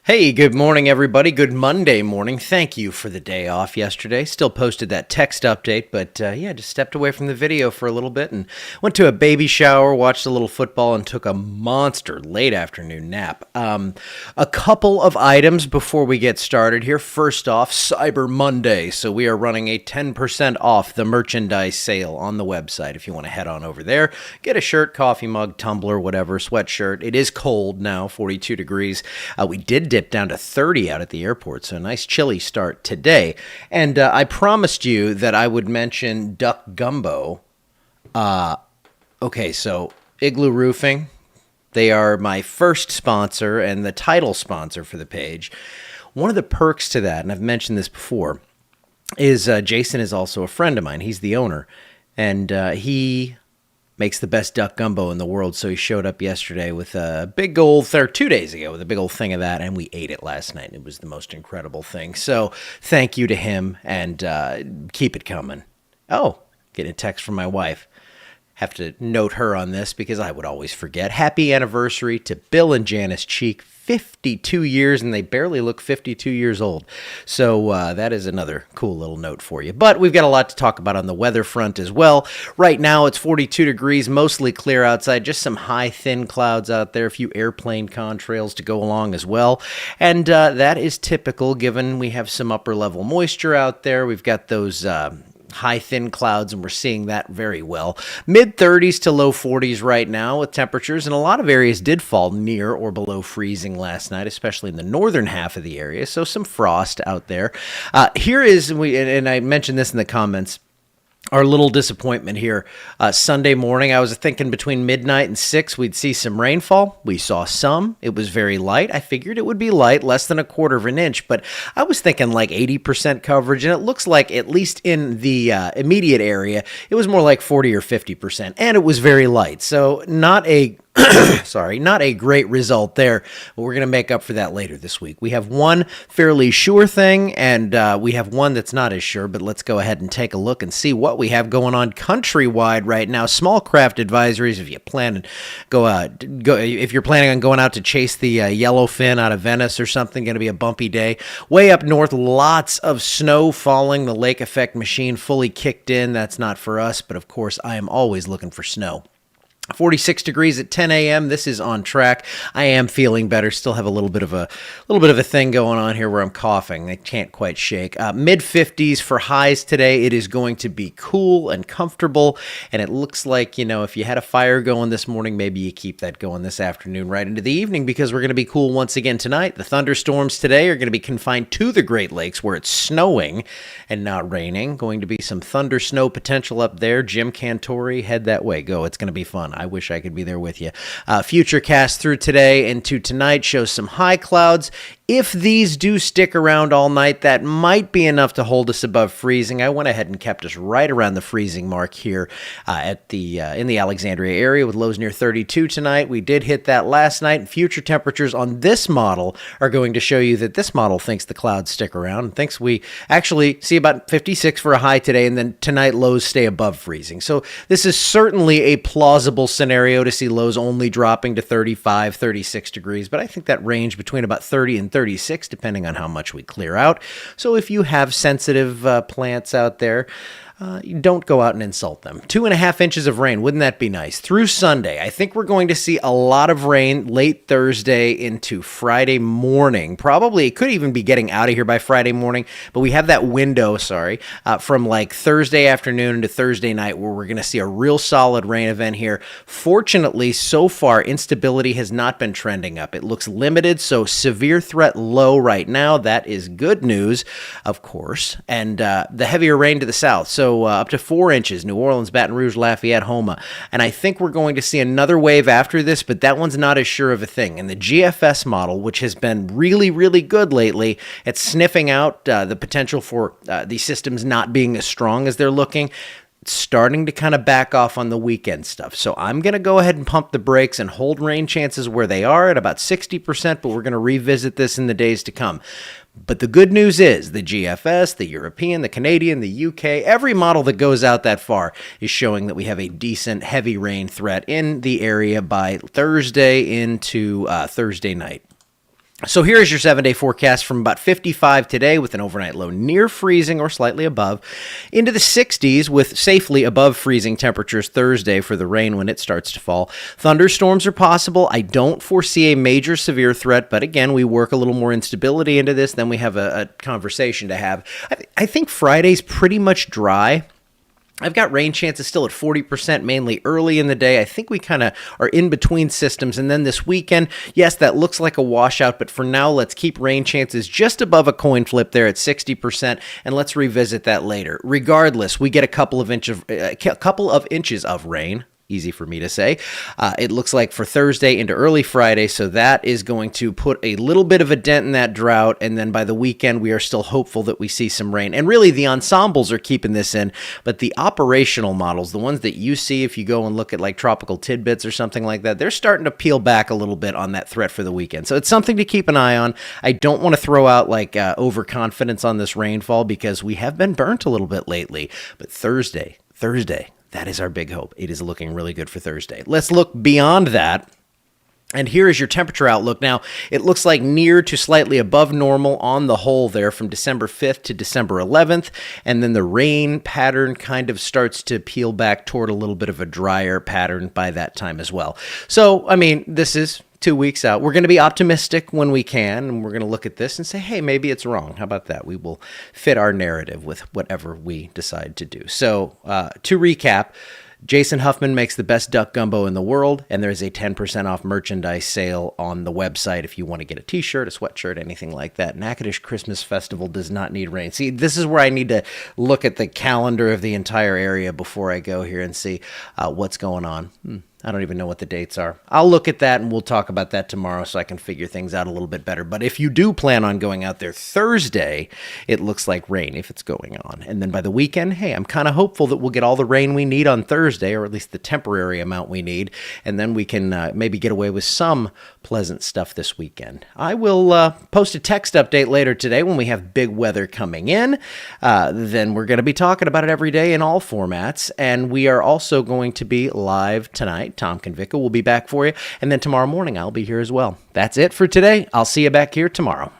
Hey, good morning, everybody. Good Monday morning. Thank you for the day off yesterday. Still posted that text update, but just stepped away from the video for a little bit and went to a baby shower, watched a little football, and took a monster late afternoon nap. A couple of items before we get started here. First off, Cyber Monday. So we are running a 10% off the merchandise sale on the website if you want to head on over there. Get a shirt, coffee mug, tumbler, whatever, sweatshirt. It is cold now, 42 degrees. We did dip down to 30 out at the airport, so a nice chilly start today. And I promised you that I would mention duck gumbo. Okay, so Igloo Roofing, they are my first sponsor and the title sponsor for the page. One of the perks to that, and I've mentioned this before, is Jason is also a friend of mine. He's the owner, and he makes the best duck gumbo in the world, so he showed up yesterday with a big old, or 2 days ago, with a big old thing of that, and we ate it last night. It was the most incredible thing. So thank you to him, and keep it coming. Oh, getting a text from my wife. Have to note her on this because I would always forget. Happy anniversary to Bill and Janice Cheek. 52 years, and they barely look 52 years old. So that is another cool little note for you. But we've got a lot to talk about on the weather front as well. Right now, it's 42 degrees, mostly clear outside, just some high, thin clouds out there, a few airplane contrails to go along as well. And that is typical given we have some upper-level moisture out there. We've got those high, thin clouds, and we're seeing that very well. Mid-30s to low 40s right now with temperatures, and a lot of areas did fall near or below freezing last night, especially in the northern half of the area, so some frost out there. Here is, and I mentioned this in the comments, our little disappointment here. Sunday morning, I was thinking between midnight and 6 we'd see some rainfall. We saw some. It was very light. I figured it would be light, less than a quarter of an inch, but I was thinking like 80% coverage, and it looks like, at least in the immediate area, it was more like 40 or 50%, and it was very light. So not a not a great result there, but we're going to make up for that later this week. We have one fairly sure thing, and we have one that's not as sure, but let's go ahead and take a look and see what we have going on countrywide right now. Small craft advisories if you plan to if you're planning on going out to chase the yellowfin out of Venice or something, going to be a bumpy day. Way up north, lots of snow falling. The lake effect machine fully kicked in. That's not for us, but of course, I am always looking for snow. 46 degrees at 10 a.m. This is on track. I am feeling better. Still have a little bit of a thing going on here where I'm coughing. I can't quite shake. Mid 50s for highs today. It is going to be cool and comfortable, and it looks like, if you had a fire going this morning, maybe you keep that going this afternoon right into the evening, because we're going to be cool once again tonight. The thunderstorms today are going to be confined to the Great Lakes where it's snowing and not raining. Going to be some thunder snow potential up there. Jim Cantori, head that way. Go. It's going to be fun. I wish I could be there with you. Futurecast through today into tonight shows some high clouds. If these do stick around all night, that might be enough to hold us above freezing. I went ahead and kept us right around the freezing mark here in the Alexandria area with lows near 32 tonight. We did hit that last night, and future temperatures on this model are going to show you that this model thinks the clouds stick around and thinks we actually see about 56 for a high today, and then tonight lows stay above freezing. So this is certainly a plausible scenario to see lows only dropping to 35, 36 degrees, but I think that range between about 30 and 36, depending on how much we clear out. So if you have sensitive plants out there, don't go out and insult them. 2.5 inches of rain. Wouldn't that be nice? Through Sunday, I think we're going to see a lot of rain late Thursday into Friday morning. Probably, it could even be getting out of here by Friday morning, but we have that window, from like Thursday afternoon into Thursday night where we're going to see a real solid rain event here. Fortunately, so far, instability has not been trending up. It looks limited, so severe threat low right now. That is good news, of course. And the heavier rain to the south. So up to 4 inches, New Orleans, Baton Rouge, Lafayette, Homa. And I think we're going to see another wave after this, but that one's not as sure of a thing. And the GFS model, which has been really, really good lately, it's sniffing out the potential for these systems not being as strong as they're looking. It's starting to kind of back off on the weekend stuff. So I'm going to go ahead and pump the brakes and hold rain chances where they are at about 60%, but we're going to revisit this in the days to come. But the good news is the GFS, the European, the Canadian, the UK, every model that goes out that far is showing that we have a decent heavy rain threat in the area by Thursday into Thursday night. So here is your 7-day forecast from about 55 today with an overnight low near freezing or slightly above, into the 60s with safely above freezing temperatures Thursday for the rain when it starts to fall. Thunderstorms are possible. I don't foresee a major severe threat, but again, we work a little more instability into this, then we have a conversation to have. I think Friday's pretty much dry. I've got rain chances still at 40%, mainly early in the day. I think we kind of are in between systems. And then this weekend, yes, that looks like a washout, but for now, let's keep rain chances just above a coin flip there at 60%, and let's revisit that later. Regardless, we get a couple of inches of rain. Easy for me to say. It looks like for Thursday into early Friday, so that is going to put a little bit of a dent in that drought, and then by the weekend, we are still hopeful that we see some rain. And really, the ensembles are keeping this in, but the operational models, the ones that you see if you go and look at like tropical tidbits or something like that, they're starting to peel back a little bit on that threat for the weekend. So it's something to keep an eye on. I don't want to throw out like overconfidence on this rainfall because we have been burnt a little bit lately, but Thursday, that is our big hope. It is looking really good for Thursday. Let's look beyond that. And here is your temperature outlook. Now, it looks like near to slightly above normal on the whole there from December 5th to December 11th. And then the rain pattern kind of starts to peel back toward a little bit of a drier pattern by that time as well. So, I mean, this is 2 weeks out. We're going to be optimistic when we can, and we're going to look at this and say, hey, maybe it's wrong. How about that? We will fit our narrative with whatever we decide to do. So to recap, Jason Huffman makes the best duck gumbo in the world, and there's a 10% off merchandise sale on the website if you want to get a t-shirt, a sweatshirt, anything like that. Natchitoches Christmas Festival does not need rain. See, this is where I need to look at the calendar of the entire area before I go here and see what's going on. I don't even know what the dates are. I'll look at that and we'll talk about that tomorrow so I can figure things out a little bit better. But if you do plan on going out there Thursday, it looks like rain if it's going on. And then by the weekend, hey, I'm kind of hopeful that we'll get all the rain we need on Thursday, or at least the temporary amount we need. And then we can maybe get away with some pleasant stuff this weekend. I will post a text update later today when we have big weather coming in. Then we're going to be talking about it every day in all formats. And we are also going to be live tonight. Tom Convica will be back for you. And then tomorrow morning, I'll be here as well. That's it for today. I'll see you back here tomorrow.